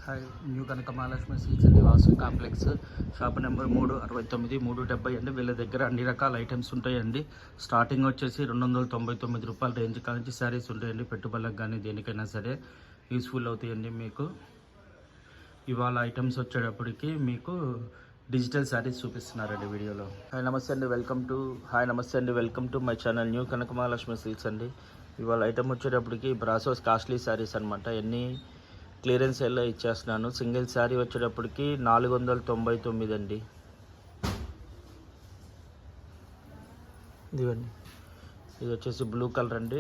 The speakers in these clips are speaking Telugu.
హాయ్, న్యూ కనక మహాలక్ష్మి సిల్క్స్ అండి, వాసు కాంప్లెక్స్, షాప్ నెంబర్ 369 370 అండి. వీళ్ళ దగ్గర అన్ని రకాల ఐటమ్స్ ఉంటాయండి. స్టార్టింగ్ వచ్చేసి 299 రూపాయల రేంజ్ కానించి శారీస్ ఉంటాయండి. పెట్టుబడులకు కానీ దేనికైనా సరే యూస్ఫుల్ అవుతాయండి మీకు. ఇవాళ ఐటమ్స్ వచ్చేటప్పటికి మీకు డిజిటల్ శారీస్ చూపిస్తున్నారండి వీడియోలో. నమస్తే అండి, welcome to my channel new Kanaka Mahalakshmi silks అండి. ఇవాళ ఐటమ్ వచ్చేటప్పటికి బ్రాసోస్ కాస్ట్లీ శారీస్ అనమాట. ఎన్ని క్లియరెన్స్ సేల్లో ఇచ్చేస్తున్నాను. సింగిల్ శారీ వచ్చేటప్పటికి 499 అండి. ఇదిగోండి, ఇది వచ్చేసి బ్లూ కలర్ అండి,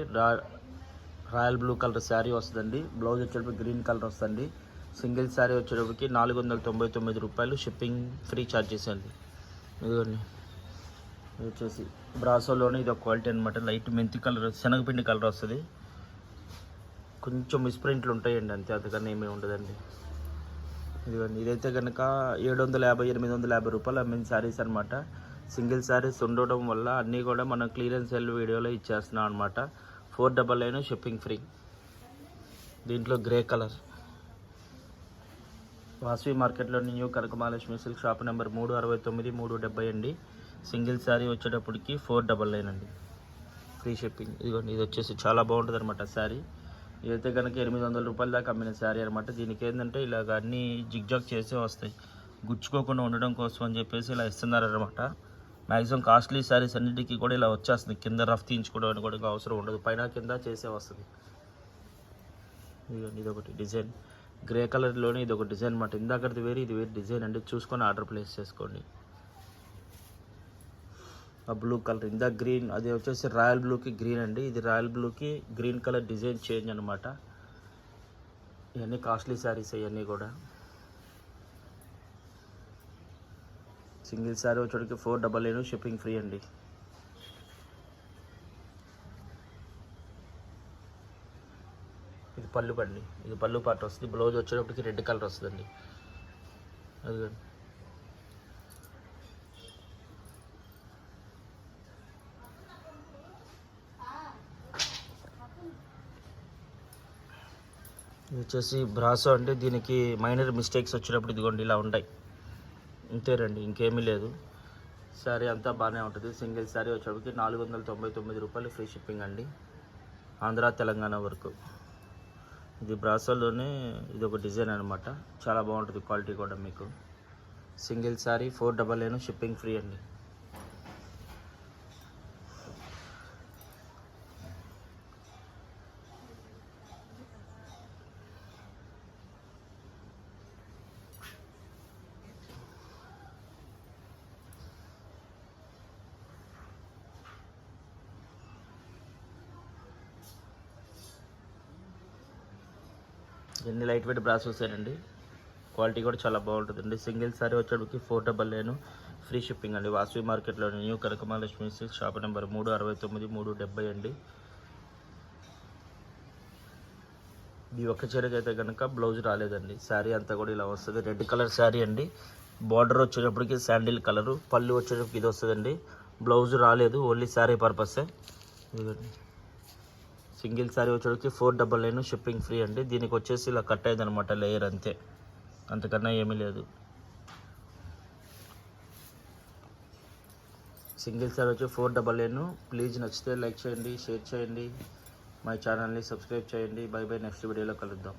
రాయల్ బ్లూ కలర్ శారీ వస్తుందండి. బ్లౌజ్ వచ్చేటప్పటికి గ్రీన్ కలర్ వస్తుంది. సింగిల్ శారీ వచ్చేటప్పటికి 499 రూపాయలు, షిప్పింగ్ ఫ్రీ ఛార్జెస్ అండి. ఇదిగోండి, ఇది వచ్చేసి బ్రాసోలోనే ఇది ఒక క్వాలిటీ అనమాట. లైట్ మెంతి కలర్, శనగపిండి కలర్ వస్తుంది. కొంచెం మిస్ప్రింట్లు ఉంటాయండి అంతే, అంతకన్నా ఏమీ ఉండదండి. ఇదిగోండి, ఇదైతే కనుక 750 850 రూపాయలు అమ్మిన శారీస్ అనమాట. సింగిల్ శారీస్ ఉండడం వల్ల అన్నీ కూడా మనం క్లియరెన్స్ సేల్ వీడియోలో ఇచ్చేస్తున్నాం అనమాట. 499 షిప్పింగ్ ఫ్రీ. దీంట్లో గ్రే కలర్, వాసవి మార్కెట్లోని న్యూ కనక మహాలక్ష్మి సిల్క్, షాప్ నెంబర్ 369 370 అండి. సింగిల్ శారీ వచ్చేటప్పటికి 499 అండి, ఫ్రీ షిప్పింగ్. ఇదిగోండి, ఇది వచ్చేసి చాలా బాగుంటుంది అనమాట శారీ. ఇదైతే కనుక 800 రూపాయల దాకా అమ్మిన శారీ అనమాట. దీనికి ఏంటంటే ఇలాగ అన్నీ జిగ్జాగ్ చేసే వస్తాయి, గుచ్చుకోకుండా ఉండడం కోసం అని చెప్పేసి ఇలా ఇస్తున్నారనమాట. మ్యాక్సిమం కాస్ట్లీ శారీస్ అన్నిటికీ కూడా ఇలా వచ్చేస్తుంది. కింద రఫ్ తీయించుకోవడానికి కూడా అవసరం ఉండదు, పైన కింద చేసే వస్తుంది. ఇది ఒకటి డిజైన్, గ్రే కలర్లోనే ఇది ఒక డిజైన్ అనమాట. ఇందాకది వేరే, ఇది వేరే డిజైన్ అండి. చూసుకొని ఆర్డర్ ప్లేస్ చేసుకోండి. ఆ బ్లూ కలర్, ఇందా గ్రీన్, అది వచ్చేసి రాయల్ బ్లూకి గ్రీన్ అండి. ఇది రాయల్ బ్లూకి గ్రీన్ కలర్ డిజైన్ చేంజ్ అనమాట. ఇవన్నీ కాస్ట్లీ శారీస్, ఇవన్నీ కూడా. సింగిల్ శారీ వచ్చేటికి 499 షిప్పింగ్ ఫ్రీ అండి. ఇది పళ్ళు పండి, ఇది పళ్ళు పాట వస్తుంది. బ్లౌజ్ వచ్చేటప్పటికి రెడ్ కలర్ వస్తుందండి. అది ఇది వచ్చేసి బ్రాసో అంటే దీనికి మైనర్ మిస్టేక్స్ వచ్చినప్పుడు ఇదిగోండి ఇలా ఉంటాయి, ఇంతేనండి, ఇంకేమీ లేదు. శారీ అంతా బాగానే ఉంటుంది. సింగిల్ శారీ వచ్చేటప్పటికి 499 రూపాయలు, ఫ్రీ షిప్పింగ్ అండి, ఆంధ్ర తెలంగాణ వరకు. ఇది బ్రాసోలోనే ఇది ఒక డిజైన్ అనమాట. చాలా బాగుంటుంది క్వాలిటీ కూడా మీకు. సింగిల్ శారీ 499 షిప్పింగ్ ఫ్రీ అండి. ఎన్ని లైట్ వెయిట్ బ్రాసోస్ అండి, క్వాలిటీ కూడా చాలా బాగుంటుందండి. సింగిల్ శారీ వచ్చేటికి 499 ఫ్రీ షిప్పింగ్ అండి. వాసవి మార్కెట్లోని న్యూ కనక మహాలక్ష్మి సిల్క్, షాప్ నెంబర్ 369 370 అండి. ఈ ఒక్క చీరకి అయితే కనుక బ్లౌజ్ రాలేదండి. శారీ అంతా కూడా ఇలా వస్తుంది. రెడ్ కలర్ శారీ అండి. బార్డర్ వచ్చేటప్పటికి శాండిల్ కలరు, పళ్ళు వచ్చేటప్పటికి ఇది వస్తుందండి. బ్లౌజ్ రాలేదు, ఓన్లీ శారీ పర్పసే. ఇదిగోండి, సింగిల్ శారీ వచ్చేటికి 499 షిప్పింగ్ ఫ్రీ అండి. దీనికి వచ్చేసి ఇలా కట్ అయింది అనమాట, లేయర్ అంతే, అంతకన్నా ఏమీ లేదు. సింగిల్ శారీ వచ్చి 499. ప్లీజ్ నచ్చితే లైక్ చేయండి, షేర్ చేయండి, మై ఛానల్ని సబ్స్క్రైబ్ చేయండి. బై బై, నెక్స్ట్ వీడియోలో కలుద్దాం.